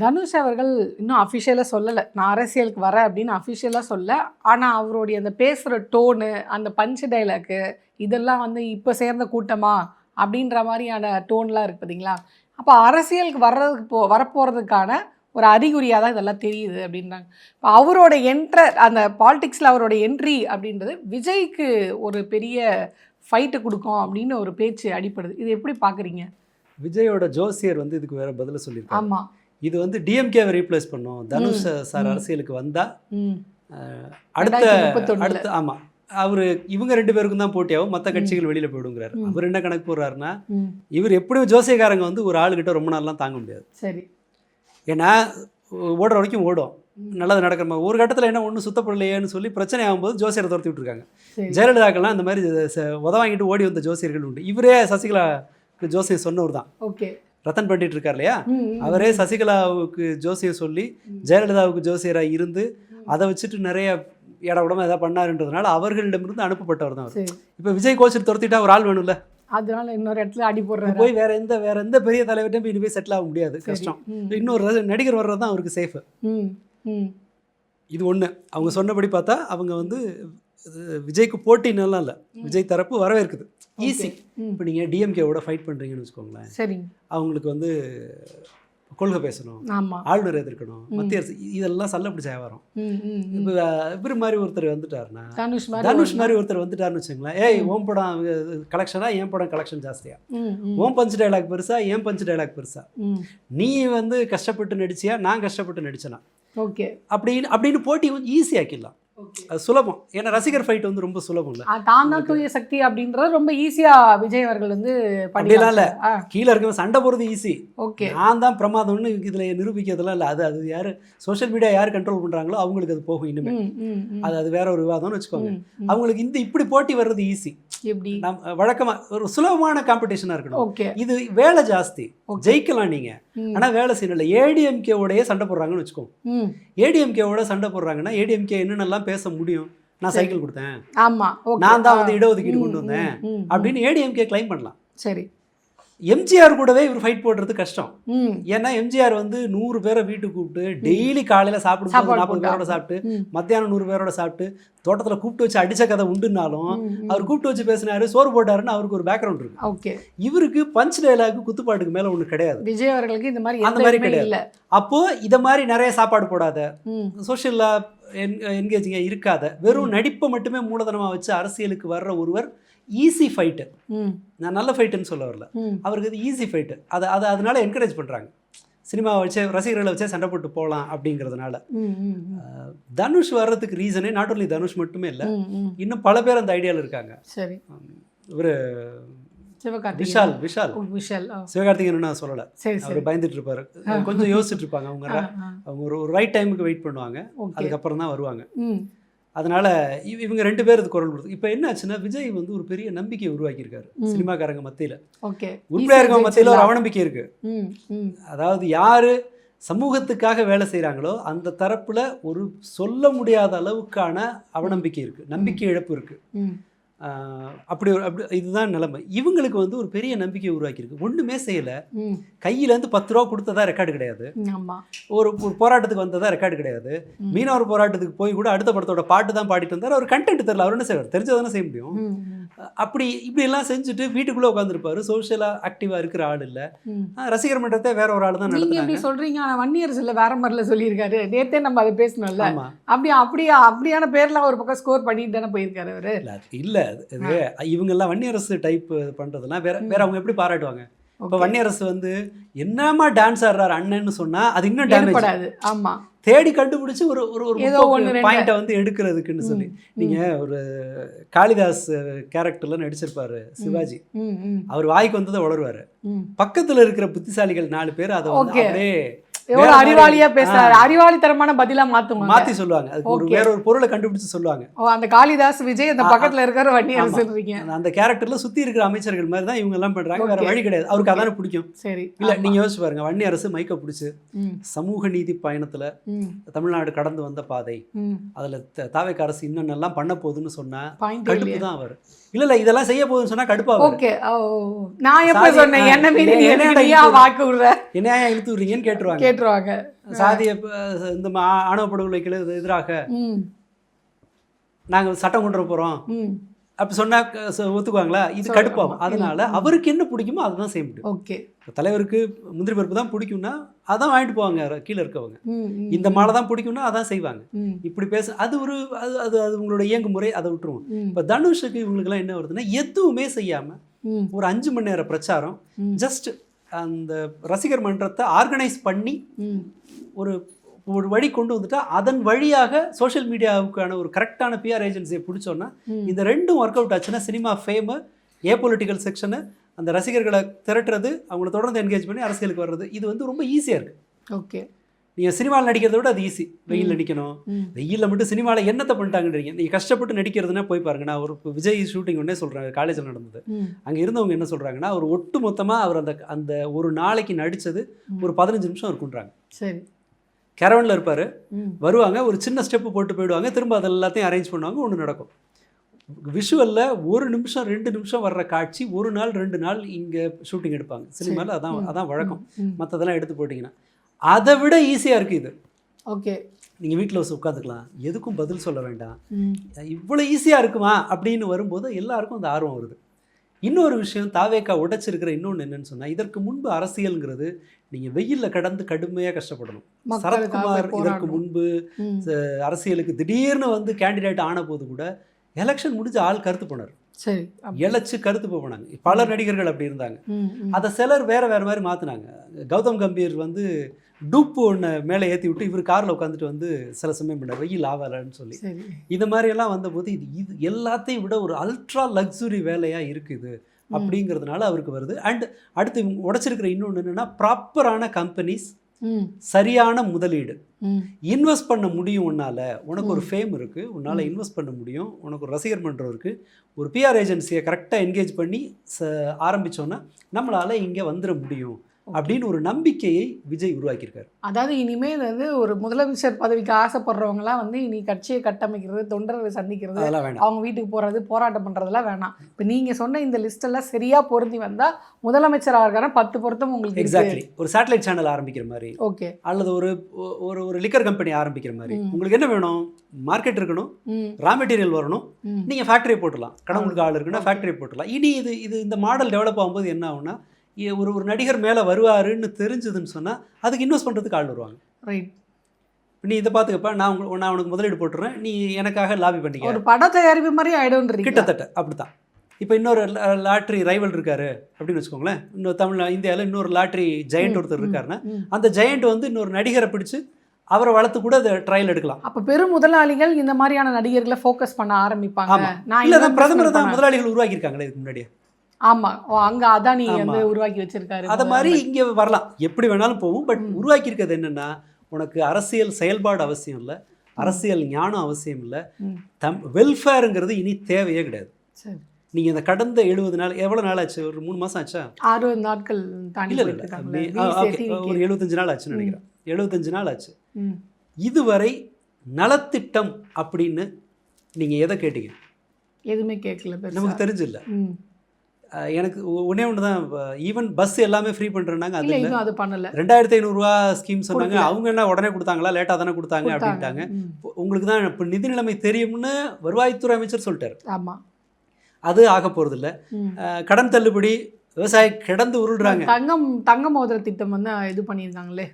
தனுஷ் அவர்கள் இன்னும் அஃபிஷியலாக சொல்லலை, நான் அரசியலுக்கு வரேன் அப்படின்னு அஃபிஷியலாக சொல்ல. ஆனால் அவருடைய அந்த பேசுகிற டோனு, அந்த பஞ்ச் டைலாக்கு, இதெல்லாம் வந்து இப்போ சேர்ந்த கூட்டமா அப்படின்ற மாதிரியான டோன்லாம் இருக்குது பார்த்தீங்களா. அப்போ அரசியலுக்கு வரப்போகிறதுக்கான ஒரு அறிகுறியாக தான் இதெல்லாம் தெரியுது அப்படின்றாங்க. இப்போ அவரோட அந்த பாலிடிக்ஸில் அவரோட என்ட்ரி அப்படின்றது விஜய்க்கு ஒரு பெரிய ஃபைட்டு கொடுக்கும் அப்படின்னு ஒரு பேச்சு அடிப்படுது. இது எப்படி பார்க்குறீங்க? விஜயோட ஜோசியர் வந்து இதுக்கு வேறு பதில் சொல்லியிருக்காங்க. ஆமாம், இது வந்து டிஎம்கேவை ரீப்ளேஸ் பண்ணும். தனுஷ் சார் அரசியலுக்கு வந்தால் அடுத்த ஆமாம் இவங்க 2 பேருக்கும் தான் போட்டியாகும், மற்ற கட்சிகள் வெளியில் போயிடுங்கிறாரு. அவர் என்ன கணக்கு போடுறாருன்னா, இவர் எப்படியும் ஜோசியக்காரங்க வந்து ஒரு ஆளுகிட்ட ரொம்ப நாள்லாம் தாங்க முடியாது. சரி, ஏன்னா ஓடுற வரைக்கும் ஓடும், நல்லது நடக்கிற மாதிரி. ஒரு கட்டத்தில் என்ன ஒன்றும் சுத்தப்படலையேன்னு சொல்லி பிரச்சனை ஆகும்போது ஜோசியரை துரத்தி விட்டுருக்காங்க. ஜெயலலிதாக்கெல்லாம் அந்த மாதிரி உத வாங்கிட்டு ஓடி வந்த ஜோசியர்கள் உண்டு. இவரே சசிகலா ஜோசியம் சொன்னவர் தான். ஓகே, ரத்தன் பண்ணிட்டு இருக்கார் இல்லையா, அவரே சசிகலாவுக்கு ஜோசியம் சொல்லி ஜெயலலிதாவுக்கு ஜோசியராக இருந்து அதை வச்சுட்டு நிறைய இட உடம்பு எதாவது பண்ணாருன்றதுனால அவர்களிடமிருந்து அனுப்பப்பட்டவர் தான் அவர். இப்போ விஜய் கோச்சர் துரத்திட்டா ஒரு ஆள் வேணும்ல, அதனால இன்னொரு இடத்துல அடி போடுறாரு. போய் வேற எந்த பெரிய தலைவர்கிட்ட போய் இனிமேல் செட்டில் ஆக முடியாது, கஷ்டம். இன்னொரு நடிகர் வர்றது தான் அவருக்கு சேஃபு. இது ஒன்று. அவங்க சொன்னபடி பார்த்தா அவங்க வந்து விஜய்க்கு போட்டின்னெல்லாம் இல்லை, விஜய் தரப்பு வரவேற்குது, ஈஸி. இப்போ நீங்கள் டிஎம்கேவோட ஃபைட் பண்ணுறீங்கன்னு வச்சுக்கோங்களேன், சரி, அவங்களுக்கு வந்து கொள்கை பேசணும், ஆளுநர் எதிர்க்கணும், மத்திய அரசு, இதெல்லாம் சல்ல பிடிச்ச வியாபாரம். இப்போ இவர் மாதிரி ஒருத்தர் வந்துட்டாருன்னா, தனுஷ் மாதிரி ஒருத்தர் வந்துட்டாருன்னு வச்சுங்களேன், ஏய் ஓம் படம் கலெக்ஷனா, என் படம் கலெக்ஷன் ஜாஸ்தியா, ஓம் பஞ்ச் டைலாக் பெருசா, என் பஞ்ச் டைலாக் பெருசா, நீ வந்து கஷ்டப்பட்டு நடிச்சியா, நான் கஷ்டப்பட்டு நடிச்சேனா, ஓகே அப்படின்னு போட்டி ஈஸி ஆக்கிடலாம். அது சுலபம். ஏன்னா ரசிகர் ஃபைட் வந்து ரொம்ப சுலபம் இல்லை. தான் தான் தூய சக்தி அப்படின்றது ரொம்ப ஈஸியா விஜய் அவர்கள் வந்து பண்ணிடலாம். இல்லை, கீழே இருக்க சண்டை போகிறது ஈஸி. ஓகே, நான் தான் பிரமாதம்னு இதில் நிரூபிக்கிறதுலாம் இல்லை. அது யார் சோஷியல் மீடியா யார் கண்ட்ரோல் பண்ணுறாங்களோ அவங்களுக்கு அது போகும். இனிமே அது வேற ஒரு விவாதம்னு வச்சுக்கோங்க. அவங்களுக்கு இப்படி போட்டி வர்றது ஈஸி. எப்படி நம்ம வழக்கமாக ஒரு சுலபமான காம்படிஷனாக இருக்கணும். ஓகே, இது வேலை ஜாஸ்தி, ஜெயிக்கலாம் நீங்கள், ஆனால் வேலை செய்யல. ஏடிஎம்கேவோடய சண்டை போடுறாங்கன்னு வச்சுக்கோங்க. ஏடிஎம்கேவோட சண்டை போடுறாங்கன்னா ஏடிஎம்கே என்னென்னலாம் பேச முடியும், நான் சைக்கிள் கொடுத்தேன், நான் தான் வந்து இடஒதுக்கீடு கொண்டு வந்தேன் அப்படின்னு ஏடிஎம்கே கிளைம் பண்ணலாம். சரி, எம்ஜிஆர் கூடவே இவர் ஃபைட் போடுறது கஷ்டம். ஏன்னா எம்ஜிஆர் வந்து 100 பேரை வீட்டுக்கு கூப்பிட்டு டெய்லி காலையில் சாப்பிடும்போது 40 பேரோட சாப்பிட்டு மத்தியானம் 100 பேரோட சாப்பிட்டு தோட்டத்தில் கூப்பிட்டு வச்சு அடிச்ச கதை உண்டுனாலும் அவர் கூப்பிட்டு வச்சு பேசினாரு, சோறு போட்டாருன்னு அவருக்கு ஒரு பேக்ரவுண்ட் இருக்கு. ஓகே, இவருக்கு பஞ்ச் டைலாக் குத்துப்பாட்டுக்கு மேலே ஒன்று கிடையாது. விஜய் அவர்களுக்கு இந்த மாதிரி அந்த மாதிரி கிடையாது. அப்போ இதை மாதிரி நிறைய சாப்பாடு போடாத, சோஷியலாக என்கேஜிங்காக இருக்காத, வெறும் நடிப்பை மட்டுமே மூலதனமாக வச்சு அரசியலுக்கு வர்ற ஒருவர் ஈஸி ஃபைட்டு. நான் நல்ல ஃபைட்டுன்னு சொல்ல வரல, அவருக்கு இது ஈஸி ஃபைட்டு. அதனால என்கரேஜ் பண்ணுறாங்க. சினிமாவை வச்சே ரசிகர்களை வச்சே சண்டை போட்டு போகலாம் அப்படிங்கிறதுனால. தனுஷ் வர்றதுக்கு ரீசனே நாட் ஒன்லி தனுஷ் மட்டுமே இல்லை, இன்னும் பல பேர் அந்த ஐடியாவில் இருக்காங்க. சரி, இவர் விஷால் சிவகார்த்திகேயன் நான் சொல்லலை, அவர் பயந்துட்டு இருப்பாரு, கொஞ்சம் யோசிச்சுட்டு இருப்பாங்க. அவங்க ஒரு ரைட் டைமுக்கு வெயிட் பண்ணுவாங்க, அதுக்கப்புறம் தான் வருவாங்க. அதனால இவங்க 2 பேர் இது குரல் கொடுத்து. இப்போ என்ன ஆச்சுன்னா, விஜய் வந்து ஒரு பெரிய நம்பிக்கையை உருவாக்கியிருக்காரு சினிமாக்காரங்க மத்தியில். ஓகே, உண்மையாக இருக்கவங்க மத்தியில் ஒரு அவநம்பிக்கை இருக்கு. அதாவது யாரு சமூகத்துக்காக வேலை செய்கிறாங்களோ அந்த தரப்புல ஒரு சொல்ல முடியாத அளவுக்கான அவநம்பிக்கை இருக்கு, நம்பிக்கை இழப்பு இருக்கு. அப்படி இதுதான் நிலைமை. இவங்களுக்கு வந்து ஒரு பெரிய நம்பிக்கையை உருவாக்கியிருக்கு. ஒன்றுமே செய்யலை, கையிலேருந்து 10 ரூபா கொடுத்ததா ரெக்கார்டு கிடையாது, ஒரு போராட்டத்துக்கு வந்ததா ரெக்கார்டு கிடையாது, மீனவர் போராட்டத்துக்கு போய் கூட அடுத்த படத்தோட பாட்டு தான் பாடிட்டு வந்தார். அவர் கண்டென்ட் தெரியல, அவர் என்ன செய்வார், தெரிஞ்சதானே செய்ய முடியும். இப்படியெல்லாம் செஞ்சுட்டு வீட்டுக்குள்ளே உட்காந்துருப்பாரு. சோஷியலாக ஆக்டிவாக இருக்கிற ஆள் இல்லை, ரசிகர் மன்றத்தை வேற ஒரு ஆள் தான் நடத்துறாங்க. சொல்கிறீங்க, ஆனால் வன்னியரசு இல்லை வேற மாதிரில சொல்லியிருக்காரு. நேற்றே நம்ம அதை பேசணும்ல. அப்படியான பேர்லாம் ஒரு பக்கம் ஸ்கோர் பண்ணிட்டு தானே போயிருக்காரு அவர். இல்லை, இவங்கெல்லாம் வன்னியரசு டைப் பண்றதெல்லாம் வேற அவங்க எப்படி பாராட்டுவாங்க? இப்போ வன்னியரசு வந்து என்னமா டான்ஸ் ஆடுறாரு அண்ணன்னு சொன்னா அது இன்னும் டேமேஜ். ஆமா, தேடி கண்டுபிடிச்சு ஒரு பாயிண்ட்டை வந்து எடுக்கிறதுக்குன்னு சொல்லி. நீங்க ஒரு காளிதாஸ் கேரக்டர்ல நடிச்சிருப்பாரு சிவாஜி, அவர் வாய்க்கு வந்ததை வளருவாரு, பக்கத்துல இருக்கிற புத்திசாலிகள் 4 பேர் அதை வந்து அப்படியே எவ்வளவு அறிவாளியா பேசுறாரு, அறிவாளித்தனமான பதிலா மாத்தி சொல்லுவாங்க. அதுக்கு ஒரு வேற ஒரு பொருளை கண்டுபிடிச்சு சொல்லுவாங்க. அந்த காளிதாஸ் விஜய் அந்த பக்கத்துல இருக்கிற வன்னியரசு அந்த கேரக்டர்ல சுத்தி இருக்கிற அமைச்சர்கள் மாதிரி தான் இவங்க எல்லாம் பண்றாங்க, வேற வழி கிடையாது. அவருக்கு அதானே பிடிக்கும். சரி, இல்ல நீங்க யோசிச்சு பாருங்க, வன்னியரசு மைக்க பிடிச்சு சமூக நீதி பயணத்துல தமிழ்நாடு கடந்து வந்த பாதை, அதுல தாவேக அரசு இன்னென்னலாம் பண்ண போகுதுன்னு சொன்னா கடுப்பு தான் அவர். இல்ல இதெல்லாம் செய்ய போகுதுன்னு சொன்னா கடுப்பா. ஓகே, நான் எப்ப சொன்னேன் என்ன மீறி நீ என்னையா வாக்கு விடுற, என்னையா இழுத்து விடுறீங்கன்னு கேட்டுருவாங்க. கேட்டுருவாங்க. சாதிய இந்த ஆணவ படுகொலைக்கு எதிராக நாங்கள் சட்டம் கொண்டு வர போகிறோம் அப்படி சொன்னால் ஒத்துக்குவாங்களா? இது கடுப்பாகும். அதனால அவருக்கு என்ன பிடிக்குமோ அதை தான் செய்ய முடியும். ஓகே, தலைவருக்கு முந்திரி பருப்பு தான் பிடிக்கும்னா அதான் வாங்கிட்டு போவாங்க. கீழே இருக்கவங்க இந்த மாலை தான் பிடிக்கும்னா அதான் செய்வாங்க. இப்படி பேச அது ஒரு அது அது அது உங்களோட இயங்கு முறை, அதை விட்டுருவோம். இப்போ தனுஷுக்கு இவங்களுக்குலாம் என்ன வருதுன்னா, எதுவுமே செய்யாமல் ஒரு 5 மணி நேர பிரச்சாரம், ஜஸ்ட் அந்த ரசிகர் மன்றத்தை ஆர்கனைஸ் பண்ணி ஒரு ஒரு வழி கொண்டு வந்துட்டா அதன் வழியாக சோஷியல் மீடியாவுக்கான ஒரு கரெக்டான பிஆர் ஏஜென்சியை பிடிச்சோன்னா இந்த ரெண்டும் ஒர்க் அவுட் ஆச்சுன்னா சினிமா ஃபேமு, பொலிட்டிக்கல் செக்ஷனு, அந்த ரசிகர்களை திரட்டுறது, அவங்கள தொடர்ந்து என்கேஜ் பண்ணி அரசியலுக்கு வர்றது, இது வந்து ரொம்ப ஈஸியாக இருக்குது. ஓகே, நீங்கள் சினிமாவில் நடிக்கிறத விட அது ஈஸி. வெயிலில் நடிக்கணும், வெயிலில் மட்டும் சினிமாவில் என்னத்தை பண்ணிட்டாங்கன்றீங்க. நீங்கள் கஷ்டப்பட்டு நடிக்கிறதுனா போய் பாருங்க. நான் ஒரு விஜய் ஷூட்டிங் ஒன்றே சொல்கிறேன், காலேஜில் நடந்தது. அங்கே இருந்தவங்க என்ன சொல்கிறாங்கன்னா, அவர் ஒட்டு மொத்தமாக அவர் அந்த அந்த ஒரு நாளைக்கு நடித்தது ஒரு 15 நிமிஷம் இருக்குன்றாங்க. சரி, கேரவனில் இருப்பார், வருவாங்க, ஒரு சின்ன ஸ்டெப்பு போட்டு போயிடுவாங்க, திரும்ப அது எல்லாத்தையும் அரேஞ்ச் பண்ணுவாங்க, ஒன்று நடக்கும். விஷுவலில் 1 நிமிஷம் 2 நிமிஷம் வர்ற காட்சி 1 நாள் 2 நாள் இங்கே ஷூட்டிங் எடுப்பாங்க. சினிமாவில் அதான் வழக்கம். மற்றதெல்லாம் எடுத்து போட்டிங்கன்னா அதை விட ஈஸியாக இருக்குது இது. ஓகே, நீங்கள் வீட்டில் உட்காந்துக்கலாம், எதுக்கும் பதில் சொல்ல வேண்டாம், இவ்வளோ ஈஸியாக இருக்குமா அப்படின்னு வரும்போது எல்லாருக்கும் அந்த ஆர்வம் வருது. இன்னொரு விஷயம், தாவேக்கா உடைச்சிருக்கிற இன்னொன்று என்னன்னு சொன்னால், இதற்கு முன்பு அரசியல்ங்கிறது நீங்கள் வெயிலில் கடந்து கடுமையாக கஷ்டப்படணும். சரத்குமார் இதற்கு முன்பு அரசியலுக்கு திடீர்னு வந்து கேண்டிடேட் ஆன போது கூட எலெக்ஷன் முடிஞ்ச ஆள் கருத்து போனார். சரி, இழைச்சி கருத்து போனாங்க. பல நடிகர்கள் அப்படி இருந்தாங்க. அதை சிலர் வேற மாதிரி மாற்றினாங்க. கௌதம் கம்பீர் வந்து டூப்பு ஒன்று மேலே ஏற்றி விட்டு இவர் காரில் உட்காந்துட்டு வந்து சில சமயம் பண்ணார், வெயில் ஆகலன்னு சொல்லி. இந்த மாதிரியெல்லாம் வந்தபோது இது எல்லாத்தையும் விட ஒரு அல்ட்ரா லக்ஸுரி வேலையாக இருக்குது அப்படிங்கிறதுனால அவருக்கு வருது. அண்ட் அடுத்து உடைச்சிருக்கிற இன்னொன்று என்னென்னா, ப்ராப்பரான கம்பெனிஸ், சரியான முதலீடு, இன்வெஸ்ட் பண்ண முடியும். உனக்கு ஒரு ஃபேம் இருக்குது, உன்னால் இன்வெஸ்ட் பண்ண முடியும், உனக்கு ஒரு ரசிகர் மன்றம் இருக்குது, ஒரு பிஆர் ஏஜென்சியை கரெக்டாக என்கேஜ் பண்ணி ஆரம்பித்தோன்னா நம்மளால் இங்கே வந்துட முடியும் அப்படின்னு ஒரு நம்பிக்கையை விஜய் உருவாக்கியிருக்காரு. அதாவது இனிமேல் வந்து ஒரு முதலமைச்சர் பதவிக்கு ஆசைப்படுறவங்களாம் வந்து இனி கட்சியை கட்டமைக்கிறது, தொண்டர்களை சந்திக்கிறது, அவங்க வீட்டுக்கு போகிறது, போராட்டம் பண்ணுறதுலாம் வேணாம். இப்போ நீங்கள் சொன்ன இந்த லிஸ்டெல்லாம் சரியாக பொருந்தி வந்தால் முதலமைச்சர் ஆகிறக்கான 10 பொருத்தம் உங்களுக்கு. எக்ஸாக்ட்லி. ஒரு சேட்டலைட் சேனல் ஆரம்பிக்கிற மாதிரி, ஓகே, அல்லது ஒரு ஒரு லிக்கர் கம்பெனி ஆரம்பிக்கிற மாதிரி. உங்களுக்கு என்ன வேணும்? மார்க்கெட் இருக்கணும், ரா மெட்டீரியல் வரணும், நீங்கள் ஃபேக்ட்ரி போட்டுடலாம். கடவுளுக்கு ஆள் இருக்குன்னா ஃபேக்ட்ரி போட்டுடலாம். இனி இது இந்த மாடல் டெவலப் ஆகும்போது என்ன ஆகும்னா, ஒரு நடிகர் மேலே வருவாருன்னு தெரிஞ்சதுன்னு சொன்னால் அதுக்கு இன்வெஸ்ட் பண்ணுறதுக்கு ஆள் வருவாங்க. ரைட். நீ இதை பார்த்துக்கப்பா, நான் உனக்கு முதலீடு போட்டுறேன், நீ எனக்காக லாபி பண்ணிக்க. ஒரு பட தயாரிப்பு மாதிரி ஆகிடும். கிட்டத்தட்ட அப்படி தான். இப்போ இன்னொரு லாட்ரி ரைவல் இருக்காரு அப்படின்னு வச்சுக்கோங்களேன். இன்னொரு இந்தியாவில் இன்னொரு லாட்ரி ஜெயண்ட் ஒருத்தர் இருக்காருன்னா, அந்த ஜெயண்ட் வந்து இன்னொரு நடிகரை பிடிச்சி அவரை வளர்த்து கூட அதை ட்ரையல் எடுக்கலாம். அப்போ பெரும் முதலாளிகள் இந்த மாதிரியான நடிகர்களை ஃபோக்கஸ் பண்ண ஆரம்பிப்பாங்க. இல்லை, பிரதமர் தான் முதலாளிகள் உருவாக்கியிருக்காங்களே இதுக்கு முன்னாடியே. ஆமாம், அங்கே அதானி வந்து உருவாக்கி வச்சிருக்காரு. அதை மாதிரி இங்கே வரலாம், எப்படி வேணாலும் போகும். பட் உருவாக்கி இருக்கிறது என்னென்னா, உனக்கு அரசியல் செயல்பாடு அவசியம் இல்லை, அரசியல் ஞானம் அவசியம் இல்லை, வெல்ஃபேருங்கிறது இனி தேவையே கிடையாது. நீங்கள் இந்த கடந்த 70 நாள், எவ்வளோ நாள் ஆச்சு? ஒரு 3 மாதம் ஆச்சா? 60 நாட்கள் தாண்டி. இல்லை, ஒரு 75 நாள் ஆச்சுன்னு நினைக்கிறேன். 75 நாள் ஆச்சு. இதுவரை நலத்திட்டம் அப்படின்னு நீங்கள் எதை கேட்டீங்க? எதுவுமே கேட்கல. நமக்கு தெரிஞ்சில்லை. எனக்கு ஒன்றே ஒன்று தான், ஈவன் பஸ் எல்லாமே ஃப்ரீ பண்ணுறேன்னாங்க, அது பண்ணல. 2500 ரூபா ஸ்கீம் சொன்னாங்க. அவங்க என்ன உடனே கொடுத்தாங்களா, லேட்டாக தானே கொடுத்தாங்க அப்படின்ட்டாங்க. உங்களுக்கு தான் இப்போ நிதி நிலைமை தெரியும்னு வருவாய்த்துறை அமைச்சர் சொல்லிட்டார். ஆமாம், அது ஆக போகிறது இல்லை. கடன் தள்ளுபடி, விவசாயி கிடந்து உருள்றாங்க. தங்க மோதிர திட்டம் வந்து இது பண்ணியிருக்காங்களே,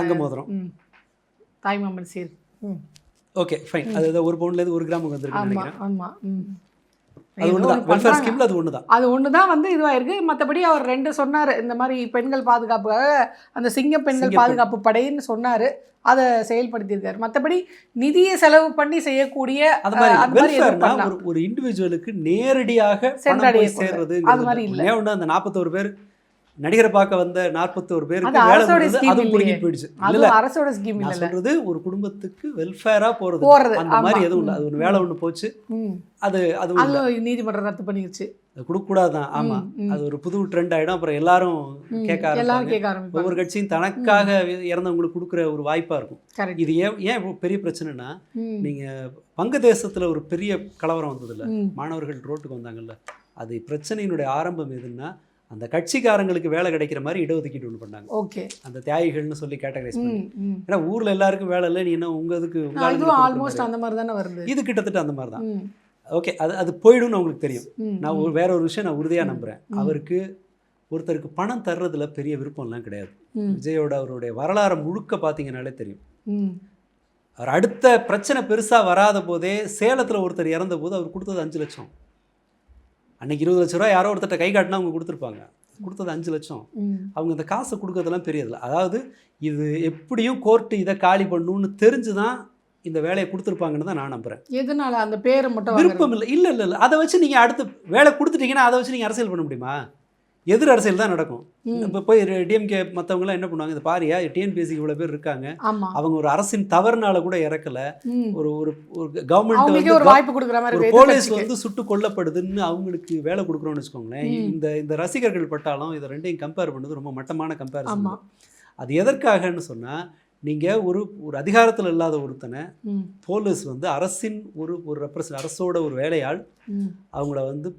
தங்க மோதிரம், தாய்மாமன் சீர். Okay fine. அது 1 பவுண்ட்லேருந்து 1 கிராமுக்கு வந்துருக்கு நினைக்கிறேன். ஆமாம், அது ஒண்ணுதான், வெல்ஃபேர் ஸ்கீம்ல அது ஒண்ணுதான். அது ஒண்ணுதான் வந்து இதுவாயிருக்கு. மற்றபடி அவர் 2 சொன்னார், இந்த மாதிரி பெண்கள் பாதுகாப்புக்காக அந்த சிங்க பெண்கள் பாதுகாப்பு படைன்னு சொன்னாரு, அதை செயல்படுத்தியிருக்காரு. மற்றபடி நிதியை செலவு பண்ணி செய்யக்கூடிய ஒரு இண்டிவிஜுவலுக்கு நேரடியாக சேர்றது அது மாதிரி இல்லை. அந்த 41 பேர் நடிகரை பார்க்க வந்த 41 பேருக்கு வேலை போயிடுச்சு. அரசோட ஸ்கீம் இல்ல, சொல்றது ஒரு குடும்பத்துக்கு வெல்ஃபேரா போறது அந்த மாதிரி எதுவும் இல்லை. அது ஒரு வேலை ஒன்று போச்சு, அது நீதிமன்றம் ரத்து பண்ணிருச்சு. அது கொடுக்கக்கூடாதான். ஆமா, அது ஒரு புது ட்ரெண்ட் ஆயிடும். அப்புறம் எல்லாரும் கேட்க ஆரம்பிப்பாங்க. ஒவ்வொரு கட்சியும் தனக்காக இறந்தவங்களுக்கு கொடுக்குற ஒரு வாய்ப்பா இருக்கும். இது ஏன் பெரிய பிரச்சனைனா, நீங்க வங்கதேசத்துல ஒரு பெரிய கலவரம் வந்தது இல்ல, மாணவர்கள் ரோட்டுக்கு வந்தாங்கல்ல, அது பிரச்சனையினுடைய ஆரம்பம் எதுன்னா, அந்த கட்சிக்காரங்களுக்கு வேலை கிடைக்கிற மாதிரி இடஒதுக்கீடு ஒன்று பண்ணாங்க. ஓகே. அந்த தியாகிகள்னு சொல்லி கேட்டகரைஸ் பண்ணி. ஏன்னா ஊரில் எல்லாருக்கும் வேலை இல்லை, நீ என்ன உங்களுக்கு ஆல்மோஸ்ட் அந்த மாதிரி தானே வருது. இது கிட்டத்தட்ட அந்த மாதிரி தான். ஓகே, அது போயிடும்னு அவங்களுக்கு தெரியும். நான் வேற ஒரு விஷயம் நான் உறுதியாக நம்புகிறேன். அவருக்கு ஒருத்தருக்கு பணம் தர்றதுல பெரிய விருப்பம்லாம் கிடையாது. விஜயோட அவருடைய வரலாறு முழுக்க பார்த்தீங்கன்னாலே தெரியும். அவர் அடுத்த பிரச்சனை பெருசாக வராத போதே சேலத்தில் ஒருத்தர் இறந்த போது அவர் கொடுத்தது 5 லட்சம். அன்றைக்கி 20 லட்ச ரூபா யாரோ ஒருத்தர் கை காட்டினா அவங்க கொடுத்துருப்பாங்க. கொடுத்தது 5 லட்சம். அவங்க இந்த காசை கொடுக்கறதெல்லாம் பெரியதில்லை. அதாவது இது எப்படியும் கோர்ட்டு இதை காலி பண்ணணும்னு தெரிஞ்சு தான் இந்த வேலையை கொடுத்துருப்பாங்கன்னு தான் நான் நம்புகிறேன். எதனால அந்த பேரை மட்டும் விருப்பம் இல்லை. இல்லை அதை வச்சு நீங்கள் அடுத்து வேலை கொடுத்துட்டீங்கன்னா அதை வச்சு நீங்கள் அரசியல் பண்ண முடியுமா? எதிர் அரசியல் தான் நடக்கும். இப்போ போய் டிஎம்கே மற்றவங்களாம் என்ன பண்ணுவாங்க, இந்த பாரியா டிஎன்பிஎஸ்சிக்கு இவ்வளோ பேர் இருக்காங்க, அவங்க ஒரு அரசின் தவறுனால கூட இறக்கல, ஒரு ஒரு கவர்மெண்ட் ஒரு வாய்ப்பு கொடுக்குற மாதிரி போலீஸ் வந்து சுட்டு கொல்லப்படுதுன்னு அவங்களுக்கு வேலை கொடுக்குறோன்னு வச்சுக்கோங்களேன். இந்த ரசிகர்கள் பட்டாலும் இதை ரெண்டையும் கம்பேர் பண்ணது ரொம்ப மட்டமான கம்பேரிசன். அது எதற்காகன்னு சொன்னால், நீங்கள் ஒரு அதிகாரத்தில் இல்லாத ஒருத்தனை போலீஸ் வந்து அரசின் ஒரு அரசோட ஒரு வேலையாள் அவங்கள வந்து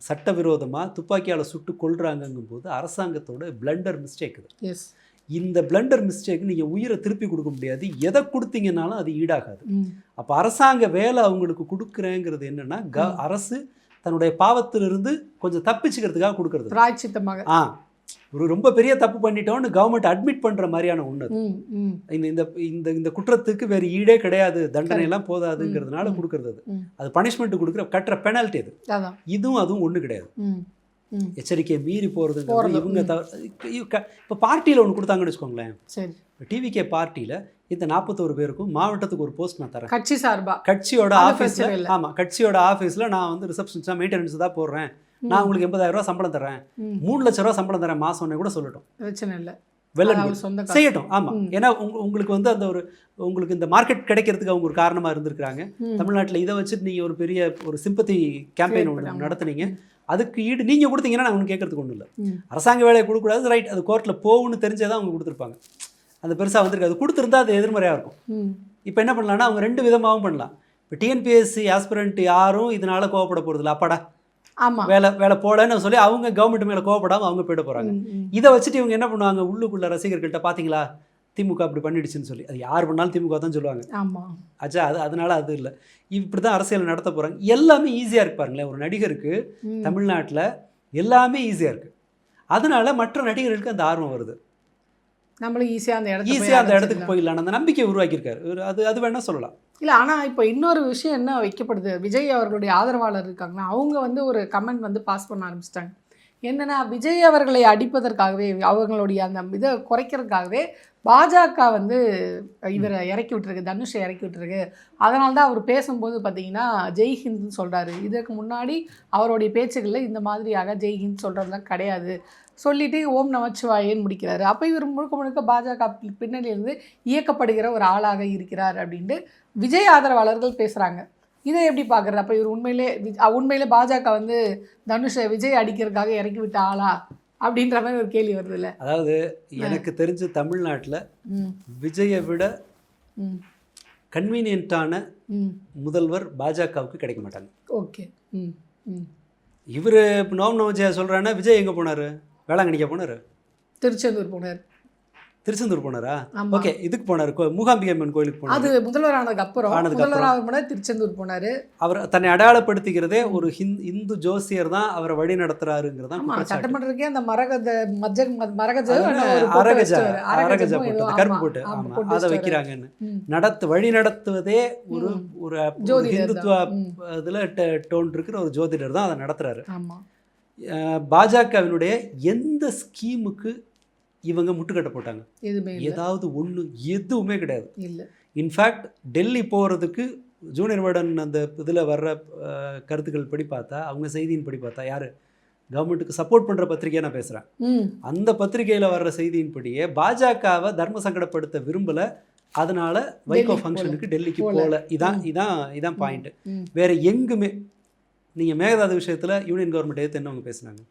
சட்டவிரோதமாக துப்பாக்கியால் சுட்டு கொள்றாங்கங்கும் போது அரசாங்கத்தோட பிளண்டர் மிஸ்டேக் இது. இந்த பிளண்டர் மிஸ்டேக் நீங்கள் உயிரை திருப்பி கொடுக்க முடியாது. எதை கொடுத்தீங்கன்னாலும் அது ஈடாகாது. அப்போ அரசாங்க வேலை அவங்களுக்கு கொடுக்குறேங்கிறது என்னன்னா, அரசு தன்னுடைய பாவத்திலிருந்து கொஞ்சம் தப்பிச்சுக்கிறதுக்காக கொடுக்கறது. பிராயச்சித்தமாக ஒரு ரொம்ப பெரிய தப்பு பண்ணிட்டோன்னு கவர்மெண்ட் அட்மிட் பண்ணுற மாதிரியான ஒன்று. இந்த இந்த இந்த குற்றத்துக்கு வேறு ஈடே கிடையாது, தண்டனை எல்லாம் போதாதுங்கிறதுனால கொடுக்கறது. அது பனிஷ்மெண்ட் கொடுக்குற கட்டுற பெனால்ட்டி அது. இதுவும் அதுவும் ஒன்று கிடையாது. எச்சரிக்கையை மீறி போகிறதுங்கிறது இவங்க இப்போ பார்ட்டியில் ஒன்று கொடுத்தாங்கன்னு வச்சுக்கோங்களேன். இப்போ டிவிகே பார்ட்டியில் இந்த 41 பேருக்கும் மாவட்டத்துக்கு ஒரு போஸ்ட் நான் தரேன், கட்சி சார்பா, கட்சியோட ஆஃபீஸில். ஆமாம், கட்சியோட ஆஃபீஸில் நான் வந்து ரிசப்ஷன்ஸாக மெயின்டெனன்ஸ் தான் போடுறேன், நான் உங்களுக்கு 80,000 ரூபா சம்பளம் தரேன், 3 லட்ச ரூபா சம்பளம் தரேன் மாதம் கூட சொல்லட்டும், பிரச்சனை இல்லை, செய்யட்டும். ஆமாம், ஏன்னா உங்களுக்கு வந்து அந்த உங்களுக்கு இந்த மார்க்கெட் கிடைக்கிறதுக்கு அவங்க ஒரு காரணமாக இருந்திருக்கிறாங்க. தமிழ்நாட்டில் இதை வச்சுட்டு நீங்கள் ஒரு பெரிய ஒரு சிம்பத்தி கேம்பெயின் ஒன்று நடத்துனீங்க, அதுக்கு ஈடு நீங்கள் கொடுத்தீங்கன்னா நான் ஒன்று கேட்கறதுக்கு ஒன்றும் இல்லை. அரசாங்க வேலையை கொடுக்கக்கூடாது, ரைட், அது கோர்ட்டில் போகும்னு தெரிஞ்சே தான் அவங்க கொடுத்துருப்பாங்க. அது பெருசாக வந்திருக்கு. அது கொடுத்துருந்தா அது எதிர்மறையாக இருக்கும். இப்போ என்ன பண்ணலான்னா, அவங்க 2 விதமாகவும் பண்ணலாம். இப்போ டிஎன்பிஎஸ்சி ஆஸ்பிரண்ட் யாரும் இதனால் கோவப்பட போகிறதில்ல, அப்பாடா வேலை போலன்னு சொல்லி அவங்க கவர்மெண்ட் மேலே கோவப்படாமல் அவங்க போயிட போகிறாங்க. இதை வச்சுட்டு இவங்க என்ன பண்ணுவாங்க, உள்ளுக்குள்ள ரசிகர்கள்ட்ட பார்த்தீங்களா திமுக அப்படி பண்ணிடுச்சுன்னு சொல்லி, அது யார் பண்ணாலும் திமுக தான் சொல்லுவாங்க. ஆச்சா, அதனால அது இல்லை, இப்படி தான் அரசியல் நடத்த போகிறாங்க. எல்லாமே ஈஸியாக இருக்கு பாருங்களேன். ஒரு நடிகருக்கு தமிழ்நாட்டில் எல்லாமே ஈஸியாக இருக்குது. அதனால மற்ற நடிகர்களுக்கு அந்த ஆர்வம் வருது. நம்மளும் ஈஸியாக அந்த இடத்துக்கு போயிடலாம், அந்த நம்பிக்கையை உருவாக்கியிருக்காரு. அது வேணால் சொல்லலாம். இல்லை, ஆனால் இப்போ இன்னொரு விஷயம் என்ன வைக்கப்படுது, விஜய் அவர்களுடைய ஆதரவாளர் இருக்காங்கன்னா அவங்க வந்து ஒரு கமெண்ட் வந்து பாஸ் பண்ண ஆரம்பிச்சிட்டாங்க. என்னென்னா, விஜய் அவர்களை அடிப்பதற்காகவே, அவங்களுடைய அந்த இதை குறைக்கிறதுக்காகவே பாஜக வந்து இவரை இறக்கி விட்டுருக்கு, தனுஷை இறக்கி விட்டுருக்கு. அதனால தான் அவர் பேசும்போது பார்த்தீங்கன்னா ஜெய்ஹிந்த்னு சொல்கிறாரு. இதற்கு முன்னாடி அவருடைய பேச்சுகளில் இந்த மாதிரியாக ஜெய்ஹிந்த் சொல்கிறதுலாம் கிடையாது. சொல்லிவிட்டு ஓம் நமச்சிவாயன்னு முடிக்கிறாரு. அப்போ இவர் முழுக்க பாஜக பின்னணியிலிருந்து இயக்கப்படுகிற ஒரு ஆளாக இருக்கிறார் அப்படின்ட்டு விஜய் ஆதரவாளர்கள் பேசுகிறாங்க. இதை எப்படி பார்க்குறது? அப்போ இவர் உண்மையிலே பாஜக வந்து தனுஷை விஜய் அடிக்கிறதுக்காக இறக்கி விட்ட ஆளா அப்படின்ற மாதிரி ஒரு கேள்வி வருது இல்லை? அதாவது எனக்கு தெரிஞ்ச தமிழ்நாட்டில் விஜயை விட கன்வீனியன்ட்டான முதல்வர் பாஜகவுக்கு கிடைக்க மாட்டாங்க. ஓகே. இவர் நோம் நமச்சிவாயா சொல்கிறான்னா, விஜய் எங்கே போனார்? வேளாங்கண்ணிக்கா போனார்? திருச்செந்தூர் போனார். திருச்செந்தூர் போனாரா? ஓகே, இதுக்கு போனார், மூகாம்பிகை அம்மன் கோயிலுக்கு போனார். அது முதல்வர் ஆனதுக்கு அப்புறம் திருச்செந்தூர் போனார். அவர் தன்னை அடையாளப்படுத்திக்கிறதே ஒரு இந்து ஜோசியர் தான் அவரை வழி நடத்துறாருங்கிறது தான். சட்டமன்றத்துக்கே அந்த கரும்பு போட்டு அதை வைக்கிறாங்கன்னு வழி நடத்துவதே ஒரு இந்துத்துவ இதுல டோன் இருக்கிற ஒரு ஜோதிடர் தான் அதை நடத்துறாரு. பாஜகவினுடைய எந்த ஸ்கீமுக்கு இவங்க முட்டுக்கட்ட போட்டாங்க? ஏதாவது ஒன்று? எதுவுமே கிடையாது. இன்ஃபேக்ட் டெல்லி போகிறதுக்கு ஜூனியர் வார்டன் அந்த இதில் வர்ற கருத்துக்கள் படி பார்த்தா, அவங்க செய்தியின் படி பார்த்தா, யார் கவர்மெண்ட்டுக்கு சப்போர்ட் பண்ணுற பத்திரிகையை நான் பேசுகிறேன், அந்த பத்திரிகையில் வர்ற செய்தியின்படியே பாஜகவை தர்ம சங்கடப்படுத்த விரும்பலை, அதனால் வைகோ ஃபங்க்ஷனுக்கு டெல்லிக்கு போகல. இதான் பாயிண்ட்டு. வேறு எங்குமே நீங்கள் மேகதாது விஷயத்தில் யூனியன் கவர்மெண்ட் எதிர்த்து என்ன அவங்க பேசுனாங்க?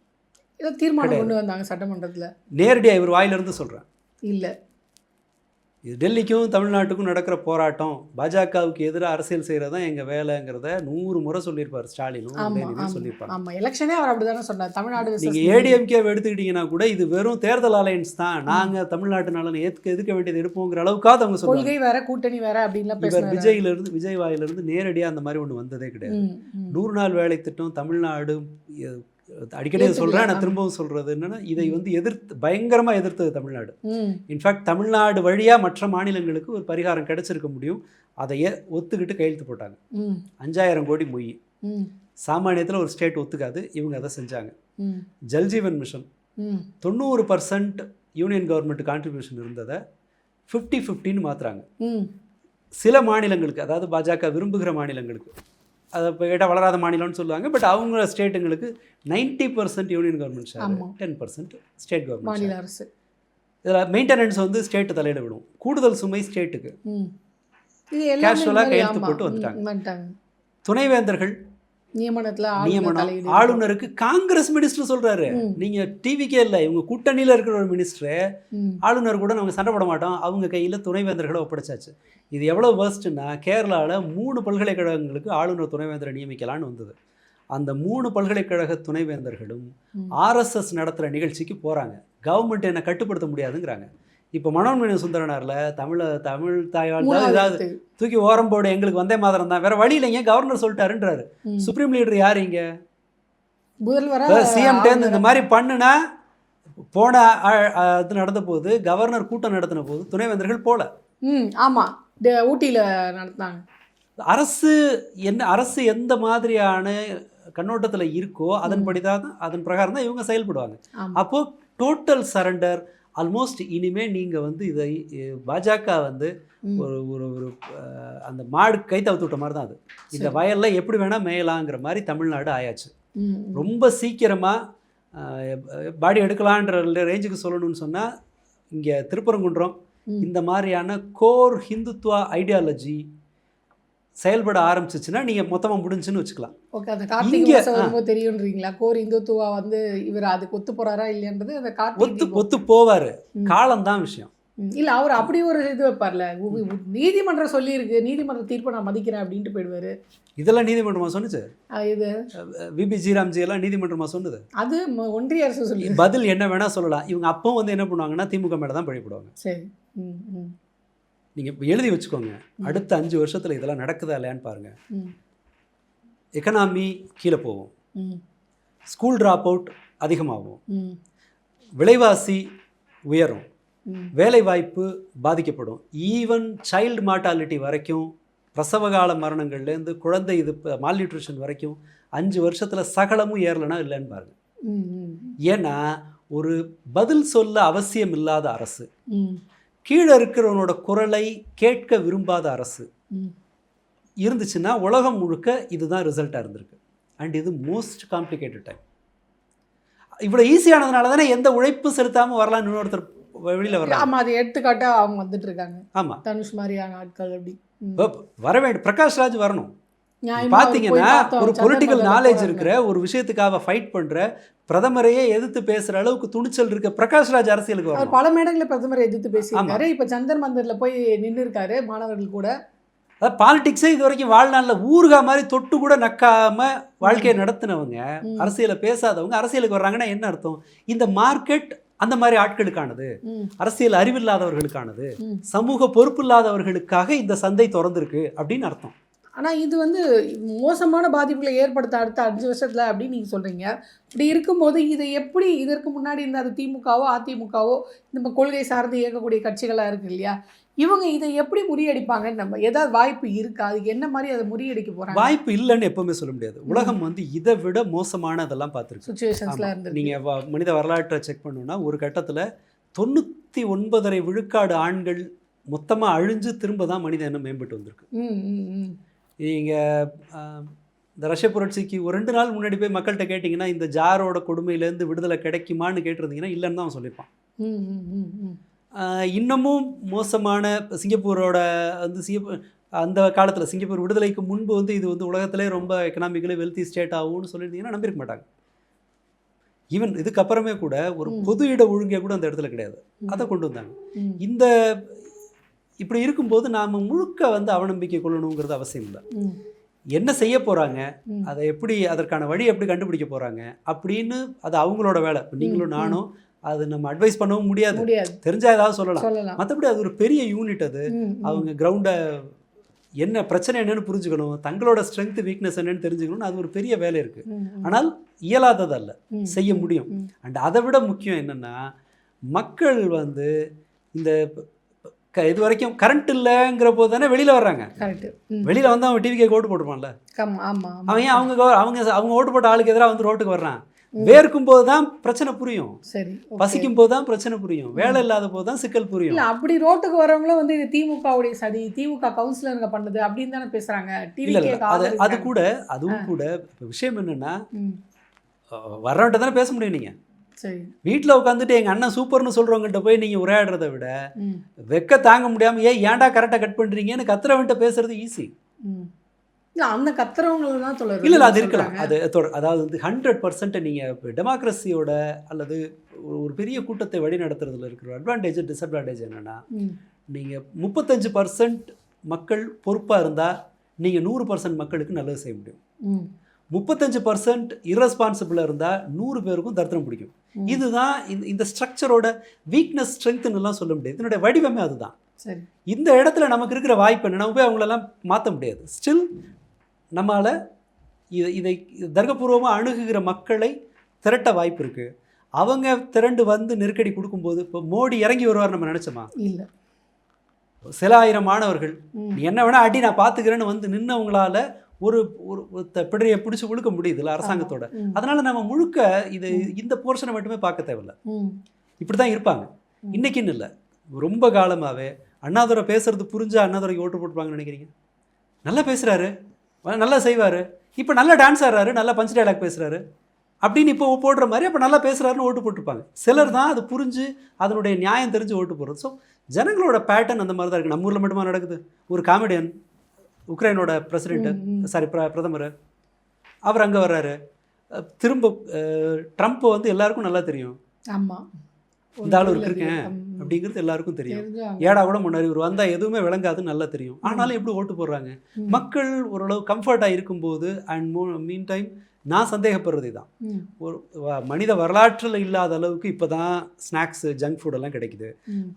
தீர்மானம் கொண்டு வந்தாங்க சட்டமன்றத்தில். நேரடியாக இவர் வாயிலிருந்து சொல்கிறேன். இல்லை, டெல்லிக்கும் தமிழ்நாட்டுக்கும் நடக்கிற போராட்டம், பாஜகவுக்கு எதிராக அரசியல் செய்கிறது தான் எங்கள் வேலைங்கிறத 100 முறை சொல்லியிருப்பார் ஸ்டாலினும், உதயநிதியும் சொல்லியிருப்பாங்க. ஆமாம், எலெக்ஷனே அவர் அப்படி தானே சொன்னார். தமிழ்நாடு நீங்கள் ஏடிஎம்கேவை எடுத்துக்கிட்டிங்கன்னா கூட இது வெறும் தேர்தல் அலையன்ஸ் தான், நாங்கள் தமிழ்நாட்டு நலனை எதுக்க வேண்டியது எடுப்போங்கிற அளவுக்காவது அவங்க சொல்லுவாங்க. கொள்கை வேற கூட்டணி வேற அப்படின்லாம் இவர் விஜய் வாயிலிருந்து நேரடியாக அந்த மாதிரி ஒன்று வந்ததே கிடையாது. 100 நாள் வேலை திட்டம் தமிழ்நாடு அடிக்கடி சொல்கிறேன், நான் திரும்பவும் சொல்கிறது என்னென்னா, இதை வந்து பயங்கரமாக எதிர்த்தது தமிழ்நாடு. இன்ஃபேக்ட் தமிழ்நாடு வழியாக மற்ற மாநிலங்களுக்கு ஒரு பரிகாரம் கிடைச்சிருக்க முடியும், அதை ஒத்துக்கிட்டு கையெழுத்து போட்டாங்க. 5000 கோடி மொய் சாமானியத்தில் ஒரு ஸ்டேட் ஒத்துக்காது, இவங்க அதை செஞ்சாங்க. Jal Jeevan mission 90% union government contribution இருந்ததை 50-50ன்னு மாற்றுறாங்க. சில மாநிலங்களுக்கு, அதாவது பாஜக விரும்புகிற மாநிலங்களுக்கு, அதை இப்போ கேட்டால் வளராத மாநிலம்னு சொல்லுவாங்க, பட் அவங்க ஸ்டேட்டுங்களுக்கு 90% union government share, 10% state government மாநில அரசு. இதில் மெயின்டெனன்ஸ் வந்து ஸ்டேட்டு தலையிட விடும், கூடுதல் சுமை ஸ்டேட்டுக்கு. கேஷுவலாக கையெழுத்து போட்டு வந்துட்டாங்க. துணைவேந்தர்கள் நியமனம் ஆளுநருக்கு காங்கிரஸ் மினிஸ்டர் சொல்றாரு, நீங்க டிவிக்கே இல்லை, இவங்க கூட்டணியில் இருக்கிற ஒரு மினிஸ்டர் ஆளுநர் கூட நாங்கள் சண்டை போட மாட்டோம், அவங்க கையில் துணைவேந்தர்களை ஒப்படைச்சாச்சு. இது எவ்வளோ வேர்ஸ்ட்னா, கேரளாவில் 3 பல்கலைக்கழகங்களுக்கு ஆளுநர் துணைவேந்தரை நியமிக்கலான்னு வந்தது. அந்த 3 பல்கலைக்கழக துணைவேந்தர்களும் ஆர்எஸ்எஸ் நடத்துகிற நிகழ்ச்சிக்கு போகிறாங்க. கவர்மெண்ட் என்னை கட்டுப்படுத்த முடியாதுங்கிறாங்க. இப்போ மனோன்மணி சுந்தரனாரில் தமிழ் தாய்வாழ் ஏதாவது தூக்கி ஓரம் போடு, எங்களுக்கு வந்தே மாதிரம் தான், வேற வழி இல்லைங்க, கவர்னர் சொல்லிட்டாருன்றாரு. சுப்ரீம் லீடர் யார் இங்கே? சிஎம் டேந்து இந்த மாதிரி பண்ணுனா போன இது நடந்த போது, கவர்னர் கூட்டம் நடத்தின போது துணைவேந்தர்கள் போல. ஆமாம், ஊட்டியில் நடத்தினாங்க. அரசு எந்த மாதிரியான கண்ணோட்டத்தில் இருக்கோ அதன் பிரகாரம் தான் இவங்க செயல்படுவாங்க. அப்போது டோட்டல் சரண்டர் ஆல்மோஸ்ட். இனிமேல் நீங்கள் வந்து இதை பாஜக வந்து ஒரு ஒரு அந்த மாடு கை தவிர்த்து விட்ட மாதிரி தான் அது. இந்த வயலில் எப்படி வேணால் மேயலாங்கிற மாதிரி தமிழ்நாடு ஆயாச்சு. ரொம்ப சீக்கிரமாக பாடி எடுக்கலான்ற ரேஞ்சுக்கு சொல்லணும்னு சொன்னால், இங்கே திருப்பரங்குன்றம் இந்த மாதிரியான கோர் ஹிந்துத்துவா ஐடியாலஜி செயல்பட ஆரம்பிச்சிச்சுன்னா நீங்கள் மொத்தமாக முடிஞ்சுன்னு வச்சுக்கலாம். ஓகே, அந்த கார்த்திகை தெரியுன்றீங்களா? கோர் இந்துத்துவா வந்து இவர் அதுக்கு ஒத்து போகிறாரா இல்லைன்றது அந்த ஒத்து போவார், காலம்தான் விஷயம். இல்லை, அவர் அப்படி ஒரு இது வைப்பார்ல, நீதிமன்றம் சொல்லியிருக்கு, நீதிமன்ற தீர்ப்பை நான் மதிக்கிறேன் அப்படின்ட்டு போயிடுவார். இதெல்லாம் நீதிமன்றமாக சொன்னுச்சு? இது விபி ஜீராம்ஜி எல்லாம் நீதிமன்றமாக சொன்னது. அது ஒன்றிய அரசு சொல்லி பதில் என்ன வேணால் சொல்லலாம். இவங்க அப்போ வந்து என்ன பண்ணுவாங்கன்னா, திமுக மேலே தான் பழிப்படுவாங்க. சரி, நீங்கள் எழுதி வச்சுக்கோங்க, அடுத்த 5 வருஷத்தில் இதெல்லாம் நடக்குதா இல்லையான்னு பாருங்கள். எக்கனாமி கீழே போகும், ஸ்கூல் ட்ராப் அவுட் அதிகமாகும், விலைவாசி உயரும், வேலைவாய்ப்பு பாதிக்கப்படும், ஈவன் சைல்டு மார்டாலிட்டி வரைக்கும், பிரசவகால மரணங்கள்லேருந்து குழந்தை இது மால்நியூட்ரிஷன் வரைக்கும் 5 வருஷத்தில் சகலமும் ஏறலைன்னா இல்லைன்னு பாருங்கள். ஏன்னா ஒரு பதில் சொல்ல அவசியம் இல்லாத அரசு, கீழே இருக்கிறவனோட குரலை கேட்க விரும்பாத அரசு இருந்துச்சுன்னா உலகம் முழுக்க இதுதான் ரிசல்ட்டாக இருந்திருக்கு. அண்ட் இது மோஸ்ட் காம்ப்ளிகேட்டட் டைம். இவ்வளோ ஈஸியானதுனால தானே எந்த உழைப்பு செலுத்தாமல் வரலாம்னு இன்னொருத்தர் வெளியில் வரலாம். ஆமாம், அது எடுத்துக்காட்டாக அவங்க வந்துட்டு இருக்காங்க. ஆமாம், தனுஷ் மாதிரியான ஆட்கள் அப்படி வர வேண்டும். பிரகாஷ் ராஜ் வரணும். பார்த்தீங்கன்னா ஒரு பொலிட்டிக்கல் நாலேஜ் இருக்கிற, ஒரு விஷயத்துக்காக ஃபைட் பண்ணுற, பிரதமரையே எதிர்த்து பேசுகிற அளவுக்கு துணிச்சல் இருக்க பிரகாஷ் ராஜ் அரசியலுக்கு வரும். பல மேடைகளில் பிரதமரை எதிர்த்து பேசியிருக்காரு. இப்போ ஜந்தர் மந்தரில் போய் நின்று இருக்காரு மாணவர்கள் கூட. அதாவது பாலிடிக்ஸே இது வரைக்கும் வாழ்நாளில் ஊறுகா மாதிரி தொட்டு கூட நக்காமல் வாழ்க்கையை நடத்தினவங்க, அரசியலை பேசாதவங்க அரசியலுக்கு வர்றாங்கன்னா என்ன அர்த்தம்? இந்த மார்க்கெட் அந்த மாதிரி ஆட்களுக்கானது, அரசியல் அறிவில்லாதவர்களுக்கானது, சமூக பொறுப்பு இல்லாதவர்களுக்காக இந்த சந்தை திறந்திருக்கு அப்படின்னு அர்த்தம். ஆனால் இது வந்து மோசமான பாதிப்புகளை ஏற்படுத்த அடுத்த 5 வருஷத்தில் அப்படின்னு நீங்கள் சொல்கிறீங்க. இப்படி இருக்கும்போது இதை எப்படி, இதற்கு முன்னாடி இருந்த அது திமுகவோ அதிமுகவோ நம்ம கொள்கை சார்ந்து இயக்கக்கூடிய கட்சிகளாக இருக்குது இல்லையா, இவங்க இதை எப்படி முறியடிப்பாங்கன்னு நம்ம ஏதாவது வாய்ப்பு இருக்கா? அதுக்கு என்ன மாதிரி அதை முறியடிக்க போகிறாங்க? வாய்ப்பு இல்லைன்னு எப்பவுமே சொல்ல முடியாது. உலகம் வந்து இதை விட மோசமான அதெல்லாம் பார்த்துருக்கு சுச்சுவேஷன்ஸில் இருந்து. நீங்கள் மனித வரலாற்றை செக் பண்ணணுன்னா ஒரு கட்டத்தில் 99.5 விழுக்காடு ஆண்கள் மொத்தமாக அழிஞ்சு திரும்ப தான் மனித எண்ணம் மேம்பட்டு வந்திருக்கு. நீங்கள் இந்த ரஷ்ய புரட்சிக்கு ஒரு 2 நாள் முன்னாடி போய் மக்கள்கிட்ட கேட்டிங்கன்னா, இந்த ஜாரோட கொடுமையிலேருந்து விடுதலை கிடைக்குமான்னு கேட்டிருந்தீங்கன்னா இல்லைன்னு தான் சொல்லியிருப்பான். இன்னமும் மோசமான சிங்கப்பூரோட வந்து அந்த காலத்தில் சிங்கப்பூர் விடுதலைக்கு முன்பு வந்து இது வந்து உலகத்திலே ரொம்ப எக்கனாமிக்கலி வெல்த்தி ஸ்டேட் ஆகும்னு சொல்லியிருந்தீங்கன்னா நம்பியிருக்க மாட்டாங்க. ஈவன் இதுக்கப்புறமே கூட ஒரு பொது இட ஒழுங்கே கூட அந்த இடத்துல கிடையாது, அதை கொண்டு வந்தாங்க. இந்த இப்படி இருக்கும்போது நாம் முழுக்க வந்து அவநம்பிக்கை கொள்ளணுங்கிறது அவசியம் இல்லை. ம். என்ன செய்ய போகிறாங்க, ம். அதை எப்படி அதற்கான வழி எப்படி கண்டுபிடிக்க போகிறாங்க அப்படின்னு அது அவங்களோட வேலை. இப்போ நீங்களும் நானும் அது நம்ம அட்வைஸ் பண்ணவும் முடியாது, முடியாது, தெரிஞ்சா ஏதாவது சொல்லலாம். சொல்லலாம். மற்றபடி அது ஒரு பெரிய யூனிட். அது அவங்க கிரவுண்டை என்ன பிரச்சனை என்னன்னு புரிஞ்சுக்கணும், தங்களோட ஸ்ட்ரென்த் வீக்னஸ் என்னன்னு தெரிஞ்சுக்கணும்னு அது ஒரு பெரிய வேலை இருக்குது. ஆனால் இயலாததல்ல, செய்ய முடியும். அண்ட் அதை விட முக்கியம் என்னென்னா, மக்கள் வந்து இந்த இது வரைக்கும் கரண்ட் இல்லைங்கிற போது தானே வெளியில் வர்றாங்க. வெளியில் வந்து அவன் டிவிக்கு ஓட்டு போட்டுருப்பான்ல, அவன் ஏன் அவங்க ஓட்டு போட்ட ஆளுக்கு எதிராக வந்து ரோட்டுக்கு வர்றான்? வேர்க்கும் போது தான் பிரச்சனை புரியும், சரி, பசிக்கும் போது தான் பிரச்சனை புரியும், வேலை இல்லாத போது தான் சிக்கல் புரியும். இல்லை அப்படி ரோட்டுக்கு வரவங்களும் வந்து இது திமுகவுடைய சதி, திமுக கவுன்சிலருங்க பண்ணது அப்படின்னு தானே பேசுகிறாங்க. அது கூட அதுவும் கூட விஷயம் என்னென்னா, வர்றவன்ட்ட தானே பேச முடியும். நீங்கள் சரி வீட்டில் உட்காந்துட்டு எங்கள் அண்ணன் சூப்பர்னு சொல்கிறவங்ககிட்ட போய் நீங்கள் உரையாடுறத விட வெக்க தாங்க முடியாமல் ஏன்டா கரெக்டாக கட் பண்ணுறீங்கன்னு கத்துறவன்ட்ட பேசுறது ஈஸி. அந்த கத்துறவங்களுக்கு தான் சொல்லுறது. இல்லை அது இருக்கலாம். அதாவது வந்து 100% நீங்கள் இப்போ டெமோக்ரஸியோட அல்லது ஒரு பெரிய கூட்டத்தை வழி நடத்துறதுல இருக்கிற அட்வான்டேஜ் டிஸ்அட்வான்டேஜ் என்னென்னா, நீங்கள் 35% மக்கள் பொறுப்பாக இருந்தால் நீங்கள் 100% மக்களுக்கு நல்லது செய்ய முடியும். 35% இரஸ்பான்சிபிளாக இருந்தால் 100 பேருக்கும் தரித்திரம் பிடிக்கும். இதுதான் இந்த ஸ்ட்ரக்சரோட வீக்னஸ் ஸ்ட்ரென்த்னுலாம் சொல்ல முடியாது. இதனுடைய வடிவமே அதுதான். சரி, இந்த இடத்துல நமக்கு இருக்கிற வாய்ப்பு என்ன, நம்ம போய் அவங்களெல்லாம் மாற்ற முடியாது. ஸ்டில் நம்மளால் இதை தர்க்கபூர்வமாக அணுகுகிற மக்களை திரட்ட வாய்ப்பு இருக்குது. அவங்க திரண்டு வந்து நெருக்கடி கொடுக்கும்போது, இப்போ மோடி இறங்கி வருவார் நம்ம நினச்சோமா? இல்லை. சில ஆயிரம் மாணவர்கள் நீ என்ன வேணா அடி நான் பார்த்துக்கிறேன்னு வந்து நின்னவங்களால ஒரு பிடியை பிடிச்சி ஒழுக்க முடியுது இல்லை அரசாங்கத்தோட. அதனால நம்ம முழுக்க இந்த போர்ஷனை மட்டுமே பார்க்க தேவையில்லை. இப்படி தான் இருப்பாங்க இன்னைக்குன்னு இல்லை, ரொம்ப காலமாகவே. அண்ணாதுரை பேசுறது புரிஞ்சா அண்ணாதுரைக்கு ஓட்டு போட்டுப்பாங்கன்னு நினைக்கிறீங்க? நல்லா பேசுகிறாரு, நல்லா செய்வார், இப்போ நல்லா டான்ஸ் ஆடுறாரு, நல்லா பஞ்ச் டைலாக் பேசுகிறாரு அப்படின்னு இப்போ போடுற மாதிரி அப்போ நல்லா பேசுகிறாருன்னு ஓட்டு போட்டுருப்பாங்க. சிலர் தான் அது புரிஞ்சு அதனுடைய நியாயம் தெரிஞ்சு ஓட்டு போடுறது. ஸோ ஜனங்களோட பேட்டர்ன் அந்த மாதிரி தான் இருக்குது. நம்ம ஊரில் மட்டுமா நடக்குது? ஒரு காமெடியன், உக்ரைனோட பிரதமர், அவர் அங்கே வர்றாரு. திரும்ப ட்ரம்ப் வந்து எல்லாருக்கும் நல்லா தெரியும். ஆமாம், இந்த ஆள் இருக்கேன் அப்படிங்கிறது எல்லாருக்கும் தெரியும். ஏடா கூட முன்னாடி இவர் வந்தால் எதுவுமே விளங்காதுன்னு நல்லா தெரியும். ஆனாலும் எப்படி ஓட்டு போடுறாங்க? மக்கள் ஓரளவு கம்ஃபர்ட்டாக இருக்கும்போது. அண்ட் மீன் டைம் நான் சந்தேகப்படுறது தான், ஒரு மனித வரலாற்றில் இல்லாத அளவுக்கு இப்போ தான் ஸ்நாக்ஸு ஜங்க் ஃபுட்டெல்லாம் கிடைக்குது.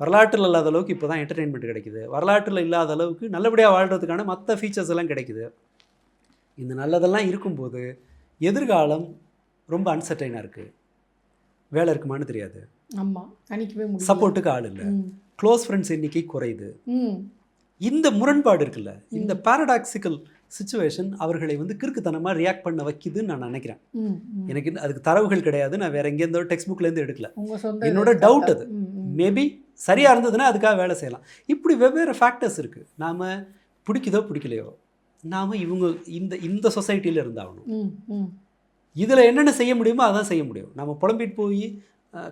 வரலாற்றில் இல்லாத அளவுக்கு இப்போ தான் என்டர்டெயின்மெண்ட் கிடைக்குது. வரலாற்றில் இல்லாத அளவுக்கு நல்லபடியாக வாழ்கிறதுக்கான மற்ற ஃபீச்சர்ஸ் எல்லாம் கிடைக்குது. இந்த நல்லதெல்லாம் இருக்கும்போது எதிர்காலம் ரொம்ப அன்சர்டைனாக இருக்குது. வேலை இருக்குமான்னு தெரியாது. ஆமாம், கணிக்கவே முடியல. சப்போர்ட்டுக்கு ஆள் இல்லை, க்ளோஸ் ஃப்ரெண்ட்ஸ் எண்ணிக்கை குறையுது. இந்த முரண்பாடு இருக்குல்ல, இந்த பாரடாக்சிக்கல் சிச்சுவேஷன் அவர்களை வந்து கிறுக்குத்தனமாக ரியாக்ட் பண்ண வைக்குதுன்னு நான் நினைக்கிறேன். எனக்கு அதுக்கு தரவுகள் கிடையாது, நான் வேற எங்கேருந்தோ டெக்ஸ்ட் புக்லேருந்து எடுக்கல, என்னோட டவுட் அது. மேபி சரியாக இருந்ததுன்னா அதுக்காக வேலை செய்யலாம். இப்படி வெவ்வேறு ஃபேக்டர்ஸ் இருக்குது. நாம் பிடிக்குதோ பிடிக்கலையோ நாம் இவங்க இந்த சொசைட்டியில் இருந்தாகணும். இதில் என்னென்ன செய்ய முடியுமோ அதான் செய்ய முடியும். நம்ம புலம்பிட்டு போய்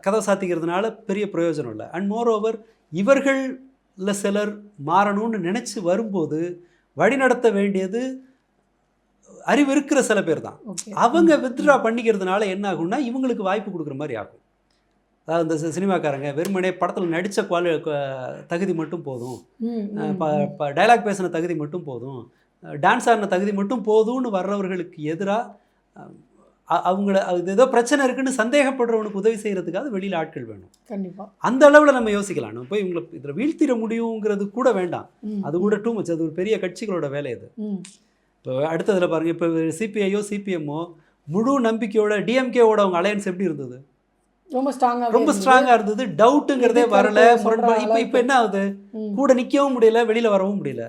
கதை சாத்திக்கிறதுனால பெரிய பிரயோஜனம் இல்லை. அண்ட் மோர் ஓவர் இவர்களில் சிலர் மாறணும்னு நினச்சி வரும்போது வழிநடத்த வேண்டியது அறிவு இருக்கிற சில பேர் தான். அவங்க வித்ட்ரா பண்ணிக்கிறதுனால என்ன ஆகும்னா இவங்களுக்கு வாய்ப்பு கொடுக்குற மாதிரி ஆகும். அதாவது இந்த சினிமாக்காரங்க வெறுமனே படத்தில் நடித்த தகுதி மட்டும் போதும், டைலாக் பேசின தகுதி மட்டும் போதும், டான்ஸ் ஆடின தகுதி மட்டும் போதும்னு வர்றவர்களுக்கு எதிராக அவங்கள அது ஏதோ பிரச்சனை இருக்குன்னு சந்தேகப்படுறவனுக்கு உதவி செய்கிறதுக்காக வெளியில் ஆட்கள் வேணும். கண்டிப்பாக அந்த அளவில் நம்ம யோசிக்கலாம். நம்ம போய் இவங்களை இதில் வீழ்த்திட முடியுங்கிறது கூட வேண்டாம், அது கூட டூ மச். அது ஒரு பெரிய கட்சிகளோட வேலை அது. இப்போ அடுத்ததில் பாருங்கள், இப்போ சிபிஐயோ சிபிஎம்மோ முழு நம்பிக்கையோட டிஎம்கேவோட அவங்க அலையன்ஸ் எப்படி இருந்தது? ரொம்ப ஸ்ட்ராங்காக இருந்தது. டவுட்டுங்கிறதே வரல. இப்போ என்ன ஆகுது? கூட நிற்கவும் முடியல, வெளியில் வரவும் முடியல.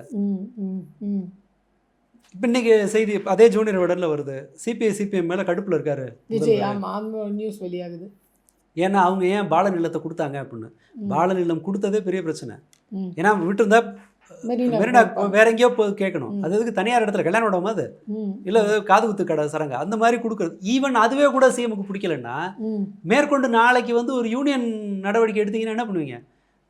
இப்போ இன்றைக்கி செய்தி அதே ஜூனியர் விடலில் வருது, சிபிஐ சிபிஎம் மேலே கடுப்பில் இருக்காரு விஜய். நியூஸ் வெளியாகுது. ஏன்னா அவங்க ஏன் பாலநிலத்தை கொடுத்தாங்க அப்படின்னு. பாலநிலம் கொடுத்ததே பெரிய பிரச்சனை. ஏன்னா விட்டுருந்தா மெரினா வேற எங்கேயோ போய் கேட்கணும். அது எதுக்கு தனியார் இடத்துல கல்யாணம் விடாம, அது இல்லை காது குத்து கடை சரங்க அந்த மாதிரி கொடுக்குறது. ஈவன் அதுவே கூட சிஎமுக்கு பிடிக்கலன்னா மேற்கொண்டு நாளைக்கு வந்து ஒரு யூனியன் நடவடிக்கை எடுத்தீங்கன்னா என்ன பண்ணுவீங்க?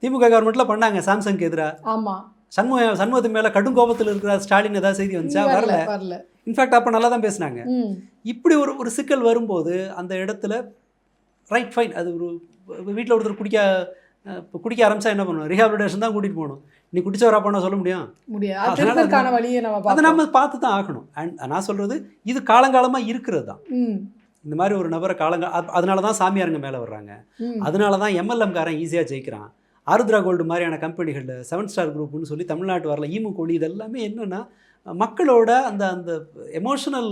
திமுக கவர்மெண்ட்ல பண்ணாங்க சாம்சங்க்கு எதிராக. ஆமாம், சண்முகத்து மேலே கடும் கோபத்தில் இருக்கிற ஸ்டாலின் ஏதாவது செய்தி வந்துச்சா? வரல. இன்ஃபேக்ட் அப்போ நல்லா தான் பேசினாங்க. இப்படி ஒரு சிக்கல் வரும்போது அந்த இடத்துல ரைட் ஃபைன், அது ஒரு வீட்டில் ஒருத்தர் இப்போ குடிக்க ஆரம்பிச்சா என்ன பண்ணுவோம், ரீஹாபிலிட்டேஷன் தான் கூட்டிகிட்டு போகணும். நீ குடிச்சவரா போனால் சொல்ல முடியும்? முடியாது. திருப்பதற்கான வழியை நம்ம அதை நம்ம பார்த்து தான் ஆகணும். அண்ட் நான் சொல்கிறது இது காலங்காலமாக இருக்கிறது தான். இந்த மாதிரி ஒரு நபரை அதனால தான் சாமியாருங்க மேலே வர்றாங்க, அதனால தான் எம்எல்எம்காரன் ஈஸியாக ஜெயிக்கிறான். ஆருத்ரா கோல்டு மாதிரியான கம்பெனிகளில் 7 ஸ்டார் குரூப்னு சொல்லி தமிழ்நாட்டு வரல ஈமுக்கோழி இதெல்லாமே என்னென்னா மக்களோட அந்த அந்த எமோஷனல்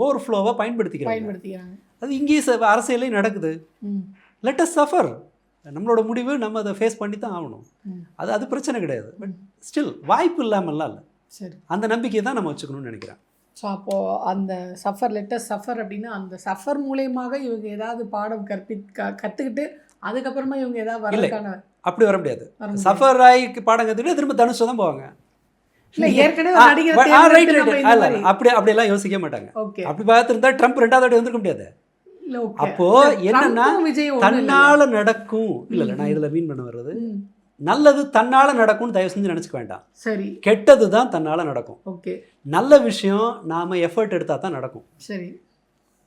ஓவர்ஃப்ளோவை பயன்படுத்திக்கிறாங்க. அது இங்கேயும் அரசியலே நடக்குது. Let us suffer. நம்மளோட முடிவு நம்ம அதை ஃபேஸ் பண்ணி தான் ஆகணும். அது பிரச்சனை கிடையாது. பட் ஸ்டில் வாய்ப்பு இல்லாமல்லாம் இல்லை. சரி, அந்த நம்பிக்கையை தான் நம்ம வச்சுக்கணும்னு நினைக்கிறேன். ஸோ அப்போது அந்த லெட்டஸ் சஃபர் அப்படின்னா அந்த சஃபர் மூலயமாக இவங்க ஏதாவது பாடம் கற்றுக்கிட்டு அதுக்கப்புறமா இவங்க ஏதாவது வரதுக்கான அப்படி வர முடியாது. சஃபர் ஆகி பாடம் கற்றுக்கிட்டு திரும்ப தனுஷை தான் போவாங்க. அப்படியெல்லாம் யோசிக்க மாட்டாங்க. அப்படி பார்த்துருந்தா ட்ரம்ப் 2வது வாட்டி வந்திருக்க முடியாது. அப்போ என்னன்னா தன்னால நடக்கும். இல்ல நான் இதுல மீன் பண்ண வர்றது, நல்லது தன்னால நடக்கும்னு தயவு செஞ்சு நினைச்சுக்க வேண்டாம். சரி, கெட்டது தான் தன்னால நடக்கும். ஓகே, நல்ல விஷயம் நாம எஃபர்ட் எடுத்தா தான் நடக்கும். சரி,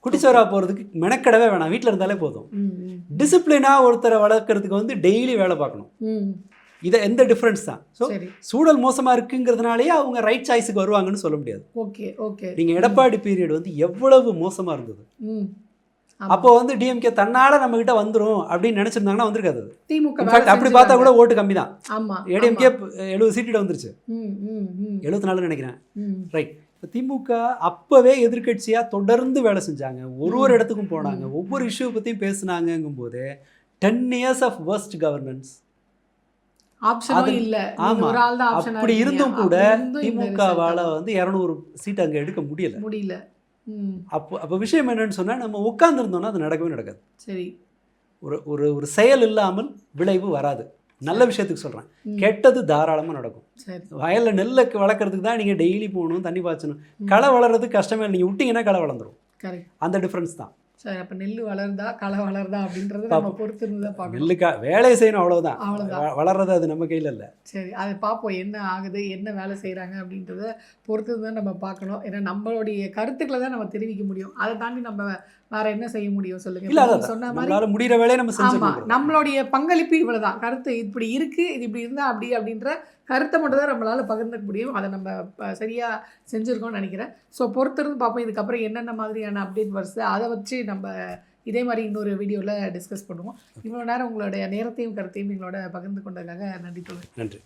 குடிச்சவரா போறதுக்கு மெனக்கடவே வேணாம், வீட்டில் இருந்தாலே போதும். டிசிப்ளினா ஒருத்தரை வளர்க்கறதுக்கு வந்து டெய்லி வேலை பார்க்கணும். இதை எந்த டிஃப்ரென்ஸ் தான். ஸோ சூழல் மோசமாக இருக்குங்கிறதுனாலேயே அவங்க ரைட் சாய்ஸுக்கு வருவாங்கன்னு சொல்ல முடியாது. ஓகே ஓகே, நீங்கள் எடப்பாடி பீரியட் வந்து எவ்வளவு மோசமாக இருந்தது. அப்போ வந்து டிஎம்கே தன்னால நம்ம கிட்ட வந்துரும் அப்படின்னு நினைச்சிருந்தாங்கன்னா வந்திருக்காது. திமுக அப்படி பார்த்தா கூட ஓட்டு கம்மி தான். ஏடிஎம்கே 70 சீட்டு வந்துருச்சு, 74 நினைக்கிறேன். ரைட், திமுக அப்பவே எதிர்கட்சியா தொடர்ந்து வேலை செஞ்சாங்க, ஒரு இடத்துக்கும் போனாங்க, ஒவ்வொரு இஷ்யூ பத்தியும் பேசினாங்கும் போது 10 years ஆஃப் வர்ஸ்ட் கவர்னன்ஸ். அப்படி இருந்தும் கூட திமுகவால வந்து 200 சீட் அங்க எடுக்க முடியல. அப்போ விஷயம் என்னன்னு சொன்னா, நம்ம உட்கார்ந்துருந்தோம்னா அது நடக்கவே நடக்காது. சரி, ஒரு செயல் இல்லாமல் விளைவு வராது. நல்ல விஷயத்துக்கு சொல்கிறேன், கெட்டது தாராளமாக நடக்கும். வயலில் நெல்லை வளர்க்குறதுக்கு தான் நீங்கள் டெய்லி போகணும், தண்ணி பாய்ச்சணும். களை வளர்கிறது கஷ்டமே இல்லை, நீங்கள் விட்டிங்கன்னா களை வளர்ந்துடும். அந்த டிஃப்ரென்ஸ் தான். சரி, அப்போ நெல் வளருதா களை வளருதா அப்படின்றது நம்ம பொறுத்து இருந்து தான் பார்க்கணும். நெல்லுக்கா வேலையை செய்யணும், அவ்வளோதான். வளர்றது அது நம்ம கையில் இல்லை. சரி, அதை பார்ப்போம், என்ன ஆகுது, என்ன வேலை செய்கிறாங்க அப்படின்றத பொறுத்து தான் நம்ம பார்க்கணும். ஏன்னா நம்மளுடைய கருத்துக்களை தான் நம்ம தெரிவிக்க முடியும். அதை தாண்டி நம்ம வேற என்ன செய்ய முடியும் சொல்லுங்க. இல்லை, சொன்ன மாதிரி முடிகிற வேலையை நம்ம செஞ்சோம். நம்மளுடைய பங்களிப்பு இவ்வளோதான். கருத்து இப்படி இருக்குது, இது இப்படி இருந்தால் அப்படி அப்படின்ற கருத்தை மட்டும் தான் நம்மளால் பகிர்ந்துக்க முடியும். அதை நம்ம சரியாக செஞ்சுருக்கோம்னு நினைக்கிறேன். ஸோ பொறுத்திருந்து பார்ப்போம் இதுக்கப்புறம் என்னென்ன மாதிரியான அப்டேட் வருது, அதை வச்சு நம்ம இதே மாதிரி இன்னொரு வீடியோவில் டிஸ்கஸ் பண்ணுவோம். இவ்வளோ நேரம் உங்களுடைய நேரத்தையும் கருத்தையும் எங்களோட பகிர்ந்து கொண்டதுக்காக நன்றி. நன்றி.